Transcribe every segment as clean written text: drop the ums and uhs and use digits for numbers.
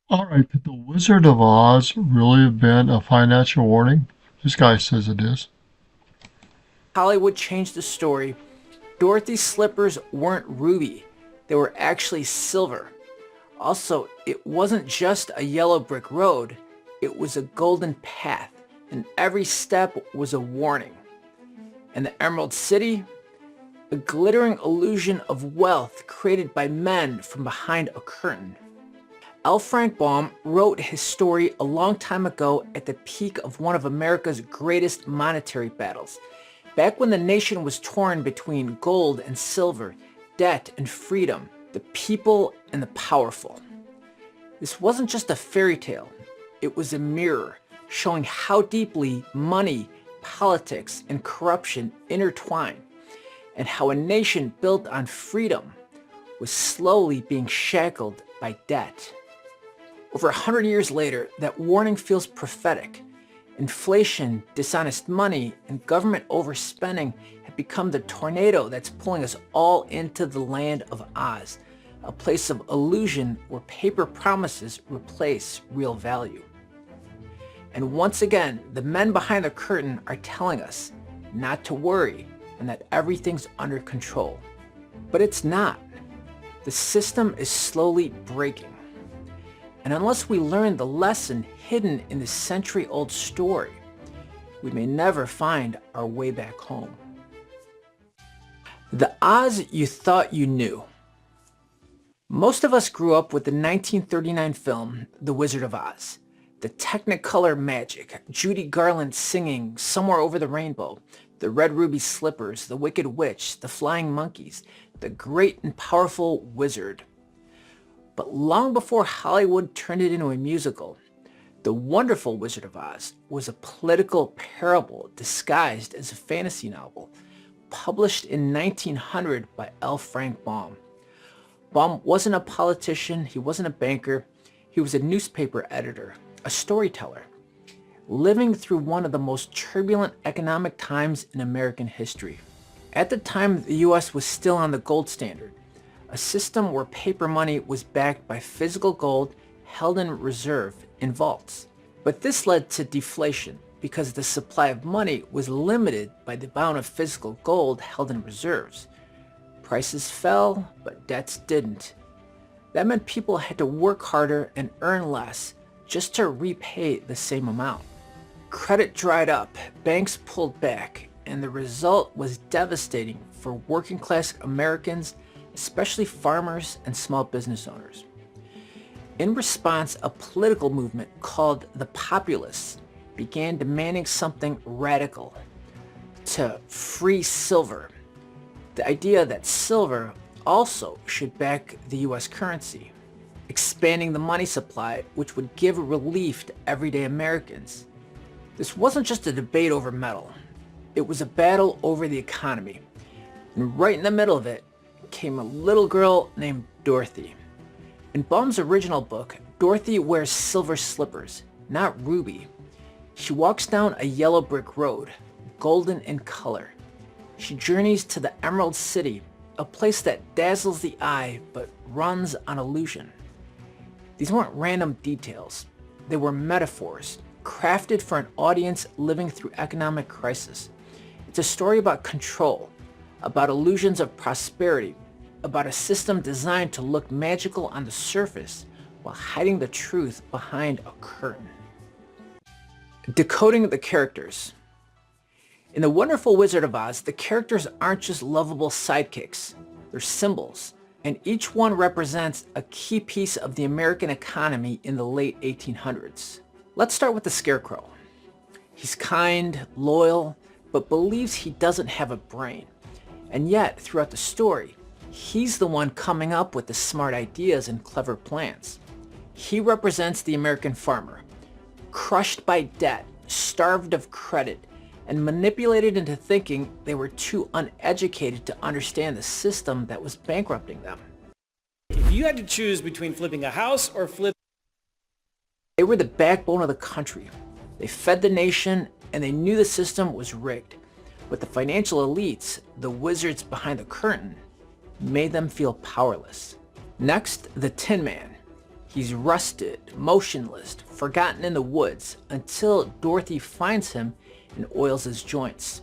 All right, could The Wizard of Oz really have been a financial warning? This guy says it is. Hollywood changed the story. Dorothy's slippers weren't ruby, they were actually silver. Also, it wasn't just a yellow brick road, it was a golden path, and every step was a warning. And the Emerald City? A glittering illusion of wealth created by men from behind a curtain. L. Frank Baum wrote his story a long time ago at the peak of one of America's greatest monetary battles, back when the nation was torn between gold and silver, debt and freedom, the people and the powerful. This wasn't just a fairy tale, it was a mirror showing how deeply money, politics, and corruption intertwine, and how a nation built on freedom was slowly being shackled by debt. Over 100 years later, that warning feels prophetic. Inflation, dishonest money, and government overspending have become the tornado that's pulling us all into the land of Oz, a place of illusion where paper promises replace real value. And once again, the men behind the curtain are telling us not to worry and that everything's under control. But it's not. The system is slowly breaking. And unless we learn the lesson hidden in this century-old story, we may never find our way back home. The Oz you thought you knew. Most of us grew up with the 1939 film, The Wizard of Oz. The Technicolor magic, Judy Garland singing Somewhere Over the Rainbow, the red ruby slippers, the wicked witch, the flying monkeys, the great and powerful wizard. But long before Hollywood turned it into a musical, The Wonderful Wizard of Oz was a political parable disguised as a fantasy novel, published in 1900 by L. Frank Baum. Baum wasn't a politician, he wasn't a banker, he was a newspaper editor, a storyteller, living through one of the most turbulent economic times in American history. At the time, the US was still on the gold standard, a system where paper money was backed by physical gold held in reserve in vaults. But this led to deflation because the supply of money was limited by the amount of physical gold held in reserves. Prices fell, but debts didn't. That meant people had to work harder and earn less just to repay the same amount. Credit dried up, banks pulled back, and the result was devastating for working class Americans, especially farmers and small business owners. In response, a political movement called the Populists began demanding something radical: to free silver. The idea that silver also should back the US currency, expanding the money supply, which would give relief to everyday Americans. This wasn't just a debate over metal. It was a battle over the economy. And right in the middle of it came a little girl named Dorothy. In Baum's original book, Dorothy wears silver slippers, not ruby. She walks down a yellow brick road, golden in color. She journeys to the Emerald City, a place that dazzles the eye but runs on illusion. These weren't random details. They were metaphors, crafted for an audience living through economic crisis. It's a story about control, about illusions of prosperity, about a system designed to look magical on the surface while hiding the truth behind a curtain. Decoding the characters. In The Wonderful Wizard of Oz, the characters aren't just lovable sidekicks. They're symbols, and each one represents a key piece of the American economy in the late 1800s. Let's start with the Scarecrow. He's kind, loyal, but believes he doesn't have a brain. And yet, throughout the story, he's the one coming up with the smart ideas and clever plans. He represents the American farmer, crushed by debt, starved of credit, and manipulated into thinking they were too uneducated to understand the system that was bankrupting them. If you had to choose between flipping a house or They were the backbone of the country. They fed the nation, and they knew the system was rigged. But the financial elites, the wizards behind the curtain, made them feel powerless. Next, the Tin Man. He's rusted, motionless, forgotten in the woods until Dorothy finds him and oils his joints.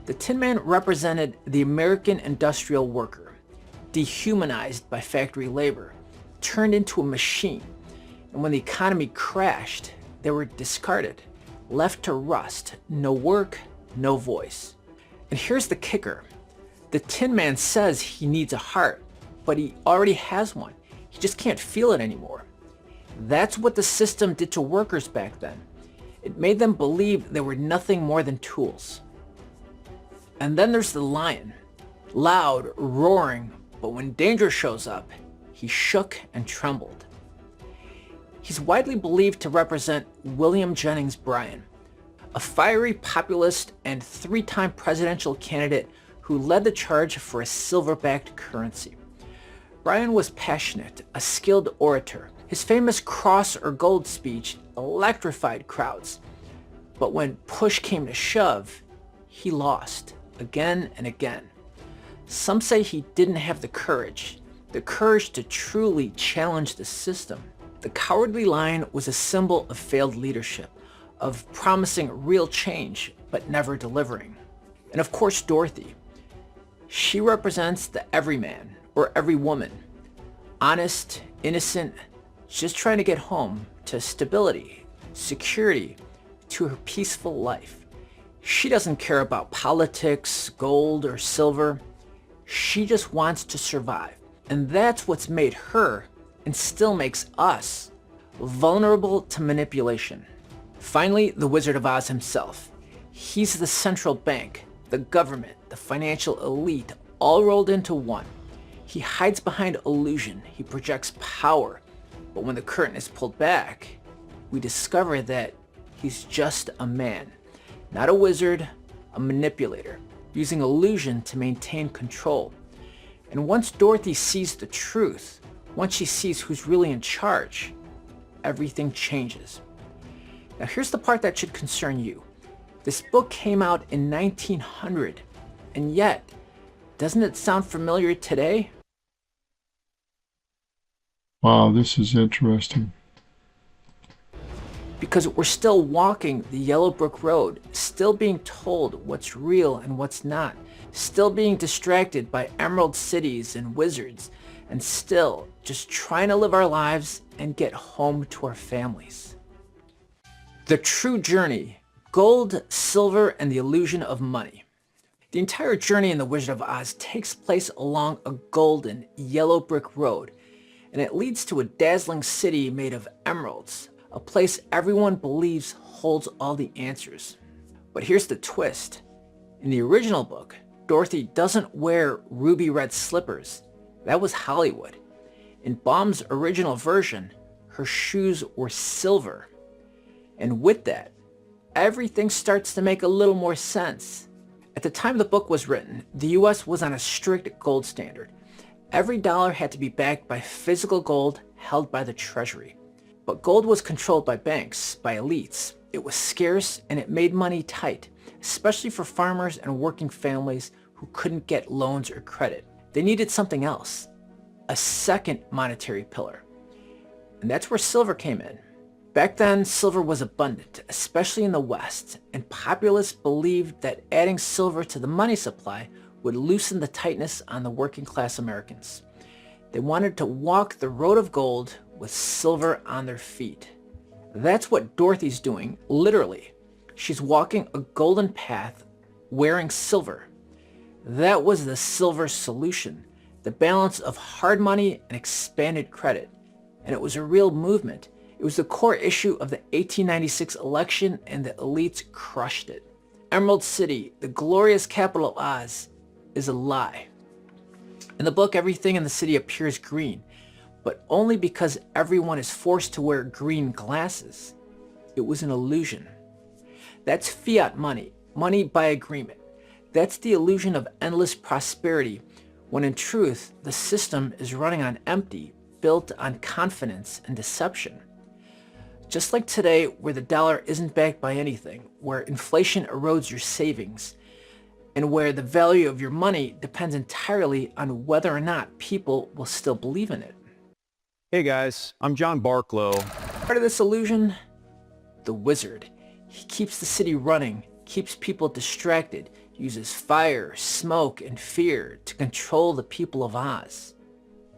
The Tin Man represented the American industrial worker, dehumanized by factory labor, turned into a machine, and when the economy crashed, they were discarded, left to rust, no work, no voice. And here's the kicker. The Tin Man says he needs a heart, but he already has one. He just can't feel it anymore. That's what the system did to workers back then. It made them believe they were nothing more than tools. And then there's the lion, loud, roaring, but when danger shows up, he shook and trembled. He's widely believed to represent William Jennings Bryan, a fiery populist and 3-time presidential candidate who led the charge for a silver-backed currency. Bryan was passionate, a skilled orator. His famous cross or gold speech electrified crowds. But when push came to shove, he lost again and again. Some say he didn't have the courage to truly challenge the system. The Cowardly Lion was a symbol of failed leadership, of promising real change but never delivering. And of course, Dorothy. She represents the everyman or every woman, honest, innocent, just trying to get home to stability, security, to her peaceful life. She doesn't care about politics, gold, or silver. She just wants to survive. And that's what's made her, and still makes us, vulnerable to manipulation. Finally, the Wizard of Oz himself. He's the central bank, the government, the financial elite, all rolled into one. He hides behind illusion. He projects power. But when the curtain is pulled back, we discover that he's just a man. Not a wizard, a manipulator, using illusion to maintain control. And once Dorothy sees the truth, once she sees who's really in charge, everything changes. Now here's the part that should concern you. This book came out in 1900, and yet, doesn't it sound familiar today? Wow, this is interesting. Because we're still walking the Yellow Brick Road, still being told what's real and what's not, still being distracted by emerald cities and wizards, and still just trying to live our lives and get home to our families. The True Journey, Gold, Silver, and the Illusion of Money. The entire journey in The Wizard of Oz takes place along a golden, yellow brick road, and it leads to a dazzling city made of emeralds, a place everyone believes holds all the answers. But here's the twist. In the original book, Dorothy doesn't wear ruby red slippers. That was Hollywood. In Baum's original version, her shoes were silver. And with that, everything starts to make a little more sense. At the time the book was written, the US was on a strict gold standard. Every dollar had to be backed by physical gold held by the Treasury. But gold was controlled by banks, by elites. It was scarce and it made money tight, especially for farmers and working families who couldn't get loans or credit. They needed something else, a second monetary pillar. And that's where silver came in. Back then, silver was abundant, especially in the West, and populists believed that adding silver to the money supply would loosen the tightness on the working class Americans. They wanted to walk the road of gold with silver on their feet. That's what Dorothy's doing, literally. She's walking a golden path wearing silver. That was the silver solution, the balance of hard money and expanded credit. And it was a real movement. It was the core issue of the 1896 election, and the elites crushed it. Emerald City, the glorious capital of Oz, is a lie. In the book, everything in the city appears green, but only because everyone is forced to wear green glasses. It was an illusion. That's fiat money, money by agreement. That's the illusion of endless prosperity, when in truth, the system is running on empty, built on confidence and deception. Just like today, where the dollar isn't backed by anything, where inflation erodes your savings, and where the value of your money depends entirely on whether or not people will still believe in it. Hey guys, I'm John Barklow. Part of this illusion? The wizard. He keeps the city running, keeps people distracted, uses fire, smoke, and fear to control the people of Oz.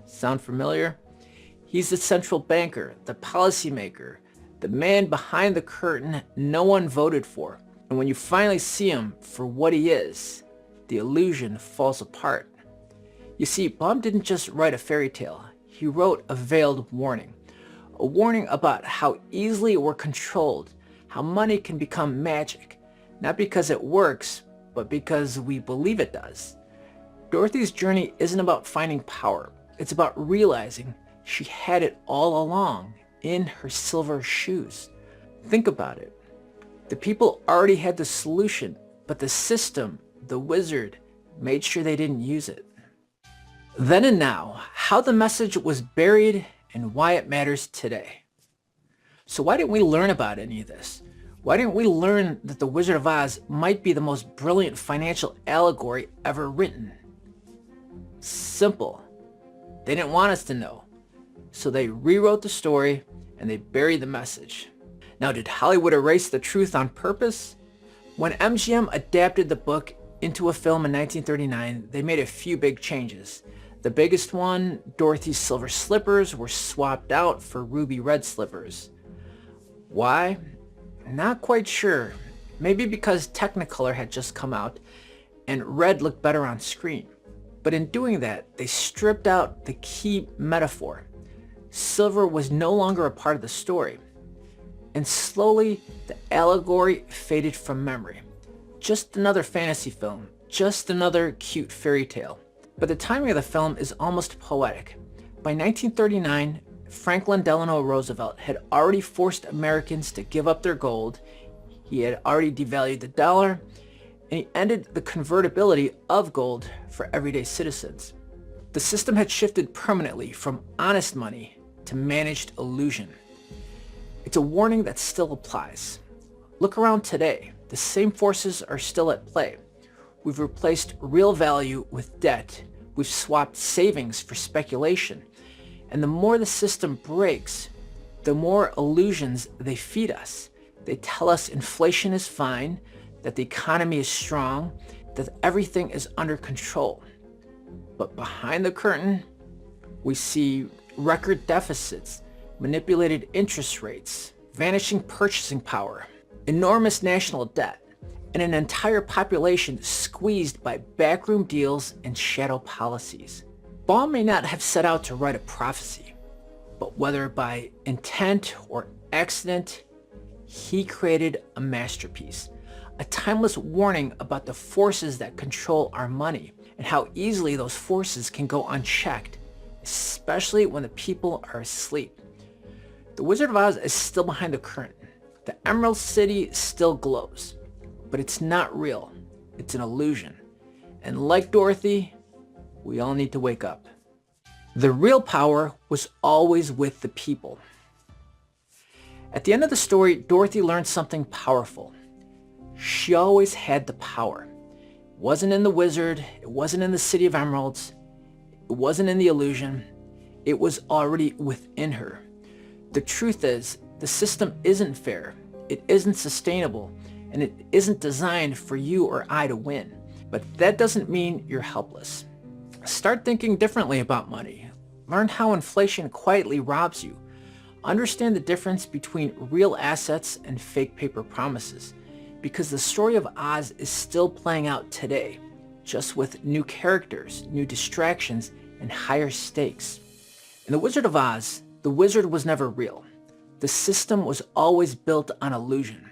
Sound familiar? He's the central banker, the policymaker, the man behind the curtain no one voted for. And when you finally see him for what he is, the illusion falls apart. You see, Baum didn't just write a fairy tale. He wrote a veiled warning. A warning about how easily we're controlled, how money can become magic, not because it works, but because we believe it does. Dorothy's journey isn't about finding power. It's about realizing she had it all along in her silver shoes. Think about it. The people already had the solution, but the system, the wizard, made sure they didn't use it. Then and now, how the message was buried and why it matters today. So why didn't we learn about any of this? Why didn't we learn that The Wizard of Oz might be the most brilliant financial allegory ever written? Simple. They didn't want us to know. So they rewrote the story and they buried the message. Now, did Hollywood erase the truth on purpose? When MGM adapted the book into a film in 1939, they made a few big changes. The biggest one, Dorothy's silver slippers were swapped out for ruby red slippers. Why? Not quite sure. Maybe because Technicolor had just come out and red looked better on screen. But in doing that, they stripped out the key metaphor. Silver was no longer a part of the story. And slowly, the allegory faded from memory. Just another fantasy film. Just another cute fairy tale. But the timing of the film is almost poetic. By 1939, Franklin Delano Roosevelt had already forced Americans to give up their gold. He had already devalued the dollar, and he ended the convertibility of gold for everyday citizens. The system had shifted permanently from honest money to managed illusion. It's a warning that still applies. Look around today. The same forces are still at play. We've replaced real value with debt. We've swapped savings for speculation. And the more the system breaks, the more illusions they feed us. They tell us inflation is fine, that the economy is strong, that everything is under control. But behind the curtain, we see record deficits, manipulated interest rates, vanishing purchasing power, enormous national debt, and an entire population squeezed by backroom deals and shadow policies. Baum may not have set out to write a prophecy, but whether by intent or accident, he created a masterpiece, a timeless warning about the forces that control our money and how easily those forces can go unchecked, especially when the people are asleep. The Wizard of Oz is still behind the curtain. The Emerald City still glows, but it's not real. It's an illusion. And like Dorothy, we all need to wake up. The real power was always with the people. At the end of the story, Dorothy learned something powerful. She always had the power. It wasn't in the wizard. It wasn't in the City of Emeralds. It wasn't in the illusion. It was already within her. The truth is, the system isn't fair. It isn't sustainable. And it isn't designed for you or I to win. But that doesn't mean you're helpless. Start thinking differently about money. Learn how inflation quietly robs you. Understand the difference between real assets and fake paper promises. Because the story of Oz is still playing out today, just with new characters, new distractions, and higher stakes. In The Wizard of Oz, the wizard was never real. The system was always built on illusion.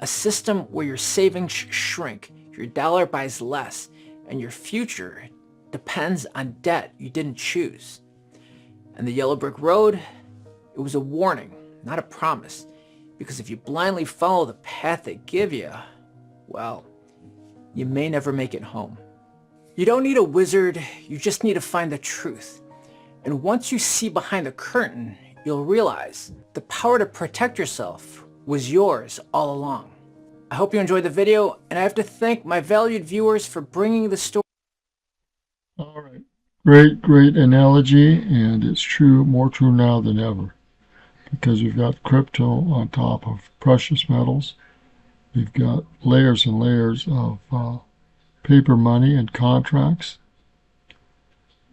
A system where your savings shrink, your dollar buys less, and your future depends on debt you didn't choose. And the Yellow Brick Road, it was a warning, not a promise. Because if you blindly follow the path they give you, well, you may never make it home. You don't need a wizard, you just need to find the truth. And once you see behind the curtain, you'll realize the power to protect yourself was yours all along. I hope you enjoyed the video, and I have to thank my valued viewers for bringing the story. All right. Great analogy, and it's true, more true now than ever, because we've got crypto on top of precious metals. We've got layers and layers of paper money and contracts,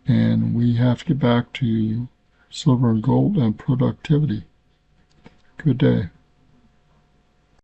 and we have to get back to silver and gold and productivity. Good day.